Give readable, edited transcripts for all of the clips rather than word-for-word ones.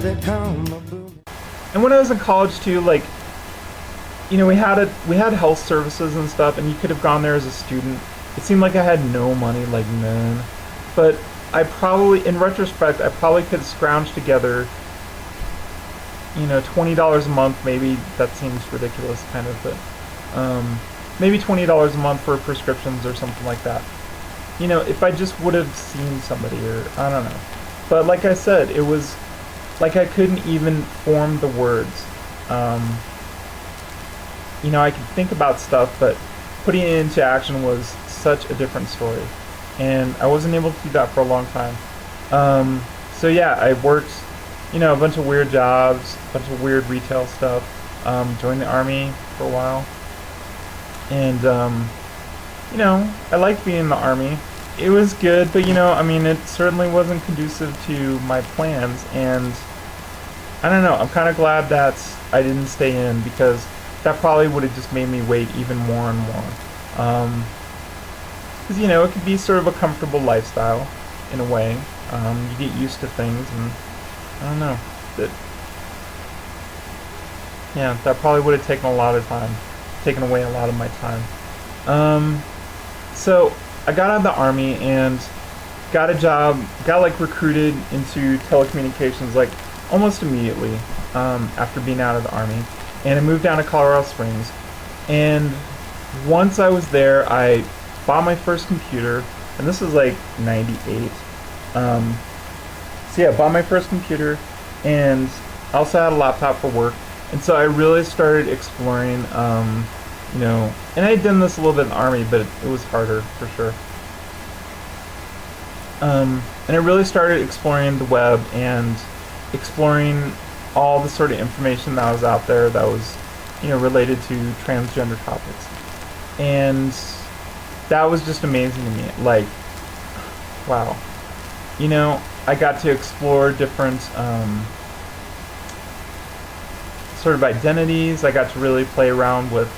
there come a boom. And when I was in college too, like, we had health services and stuff, and you could have gone there as a student. It seemed like I had no money, like none. But I probably, in retrospect, I probably could scrounge together, $20 a month. Maybe that seems ridiculous, kind of, but maybe $20 a month for prescriptions or something like that. If I just would have seen somebody, or I don't know. But like I said, it was like I couldn't even form the words. I could think about stuff, but putting it into action was such a different story. And I wasn't able to do that for a long time. So yeah, I worked, a bunch of weird jobs, a bunch of weird retail stuff, joined the Army for a while. And, I liked being in the Army. It was good, but it certainly wasn't conducive to my plans, and I don't know, I'm kind of glad that I didn't stay in, because that probably would have just made me wait even more and more. Because, it could be sort of a comfortable lifestyle, in a way. You get used to things, and I don't know. That probably would have taken a lot of time, taken away a lot of my time. So I got out of the Army and got a job, got recruited into telecommunications almost immediately after being out of the Army. And I moved down to Colorado Springs. And once I was there, I bought my first computer, and this was 98. So yeah, I bought my first computer, and I also had a laptop for work. And so I really started exploring, and I had done this a little bit in the Army, but it was harder for sure. And I really started exploring the web and exploring all the sort of information that was out there that was, related to transgender topics. And that was just amazing to me. Wow. I got to explore different sort of identities. I got to really play around with,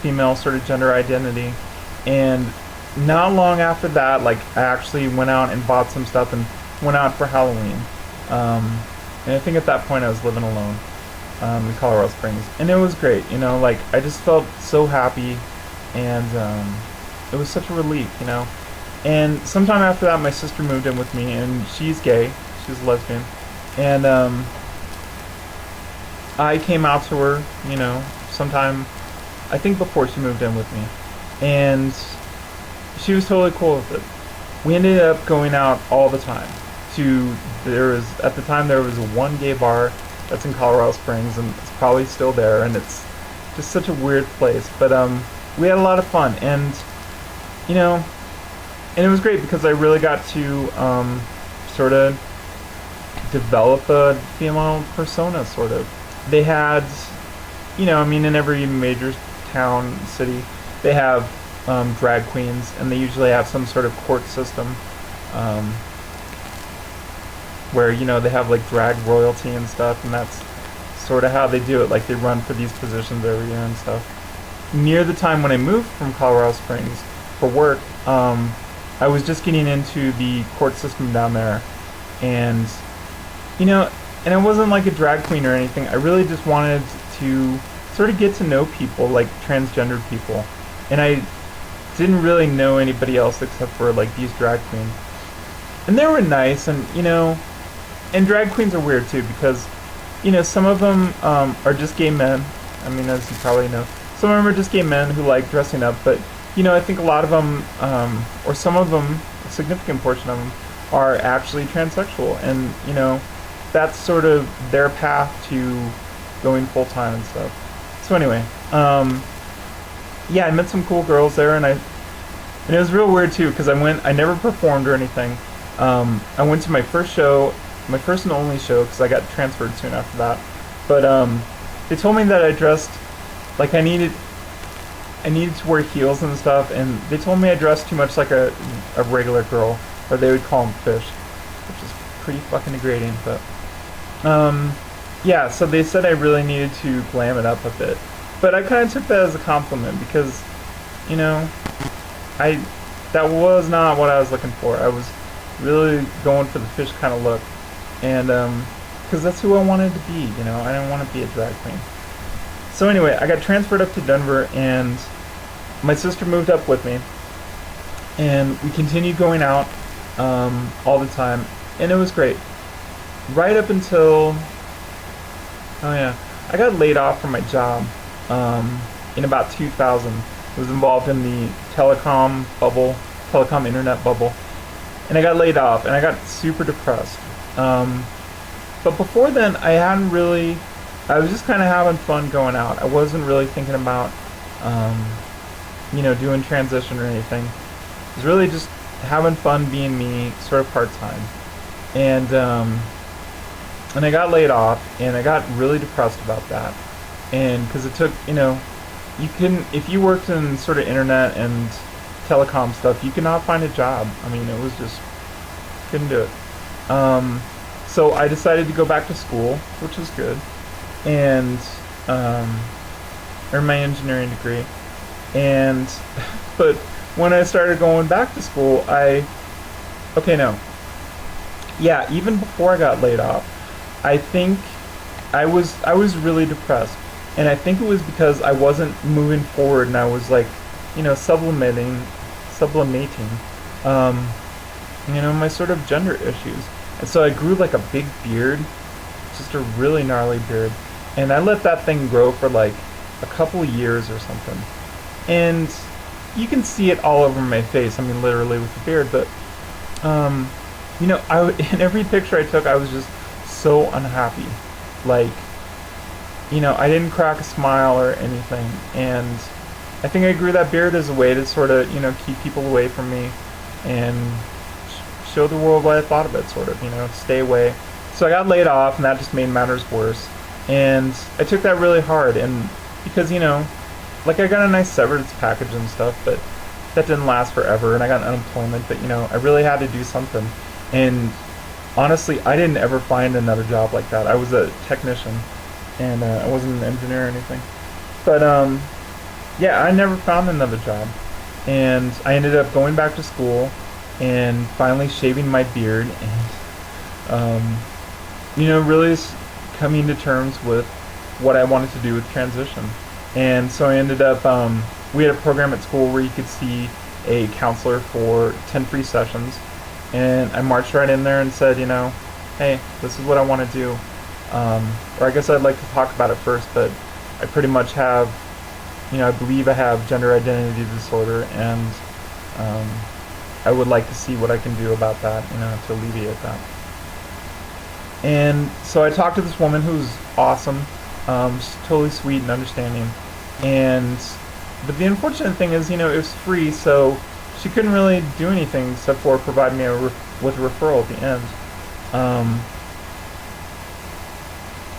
female sort of gender identity. And not long after that, I actually went out and bought some stuff and went out for Halloween. And I think at that point I was living alone in Colorado Springs. And it was great, I just felt so happy, and it was such a relief, And sometime after that, my sister moved in with me, and she's gay. She's a lesbian. And I came out to her, sometime, I think before she moved in with me. And she was totally cool with it. We ended up going out all the time. At the time there was one gay bar that's in Colorado Springs, and it's probably still there, and it's just such a weird place. But we had a lot of fun, and and it was great because I really got to sort of develop a female persona, sort of. They had, in every major town, city, they have drag queens, and they usually have some sort of court system where, they have drag royalty and stuff, and that's sort of how they do it. They run for these positions every year and stuff. Near the time when I moved from Colorado Springs for work, I was just getting into the court system down there, and and I wasn't a drag queen or anything. I really just wanted to sort of get to know people, transgendered people, and I didn't really know anybody else except for these drag queens, and they were nice, and and drag queens are weird too, because some of them are just gay men. As you probably know, some of them are just gay men who like dressing up, but I think a lot of them, or some of them, a significant portion of them, are actually transsexual, and that's sort of their path to going full time and stuff. So anyway, yeah, I met some cool girls there, and it was real weird too, because I never performed or anything. I went to my first show, my first and only show, because I got transferred soon after that. But they told me that I dressed like I needed to wear heels and stuff, and they told me I dressed too much like a regular girl, or they would call them fish, which is pretty fucking degrading. But yeah, so they said I really needed to glam it up a bit, but I kind of took that as a compliment, because that was not what I was looking for. I was really going for the fish kind of look, and because that's who I wanted to be. I didn't want to be a drag queen. So anyway, I got transferred up to Denver, and my sister moved up with me, and we continued going out all the time, and it was great. Right up until, I got laid off from my job in about 2000. I was involved in the telecom internet bubble, and I got laid off, and I got super depressed. But before then, I was just kind of having fun going out. I wasn't really thinking about, doing transition or anything. It was really just having fun being me, sort of part-time. And I got laid off, and I got really depressed about that. And because it took, if you worked in sort of internet and telecom stuff, you could not find a job. I mean, it was just, couldn't do it. So I decided to go back to school, which was good, and earn my engineering degree. But when I started going back to school, even before I got laid off, I think I was really depressed, and I think it was because I wasn't moving forward, and I was like, sublimating, my sort of gender issues. And so I grew like a big beard, just a really gnarly beard, and I let that thing grow for like a couple of years or something. And you can see it all over my face. I mean, literally with the beard. But in every picture I took, I was just so unhappy. Like, I didn't crack a smile or anything. And I think I grew that beard as a way to sort of, keep people away from me and show the world what I thought of it, sort of, stay away. So I got laid off, and that just made matters worse. And I took that really hard, and because, I got a nice severance package and stuff, but that didn't last forever, and I got unemployment, but, I really had to do something. And honestly, I didn't ever find another job like that. I was a technician, and I wasn't an engineer or anything. But, I never found another job. And I ended up going back to school, and finally shaving my beard, and really coming to terms with what I wanted to do with transition. And so I ended up, we had a program at school where you could see a counselor for 10 free sessions, and I marched right in there and said, hey, this is what I want to do, or I guess I'd like to talk about it first, but I pretty much have, I believe I have gender identity disorder, and I would like to see what I can do about that, to alleviate that. And so I talked to this woman who's awesome. She's totally sweet and understanding. But the unfortunate thing is, it was free, so she couldn't really do anything except for provide me with a referral at the end.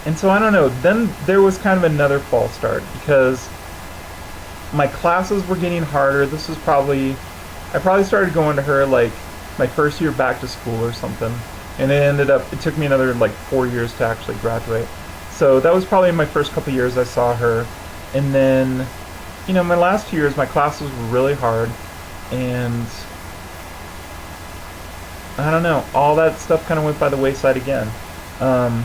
And so I don't know. Then there was kind of another false start, because my classes were getting harder. I probably started going to her like my first year back to school or something, and it took me another like 4 years to actually graduate. So that was probably my first couple years I saw her. And then, my last 2 years, my classes were really hard, and I don't know, all that stuff kind of went by the wayside again. I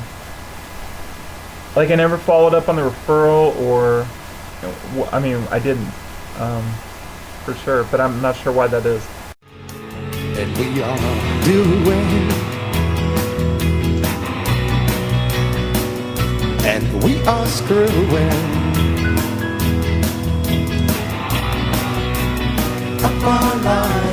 never followed up on the referral, or, I didn't, for sure, but I'm not sure why that is. And we are doing, and we are screwing up our lives.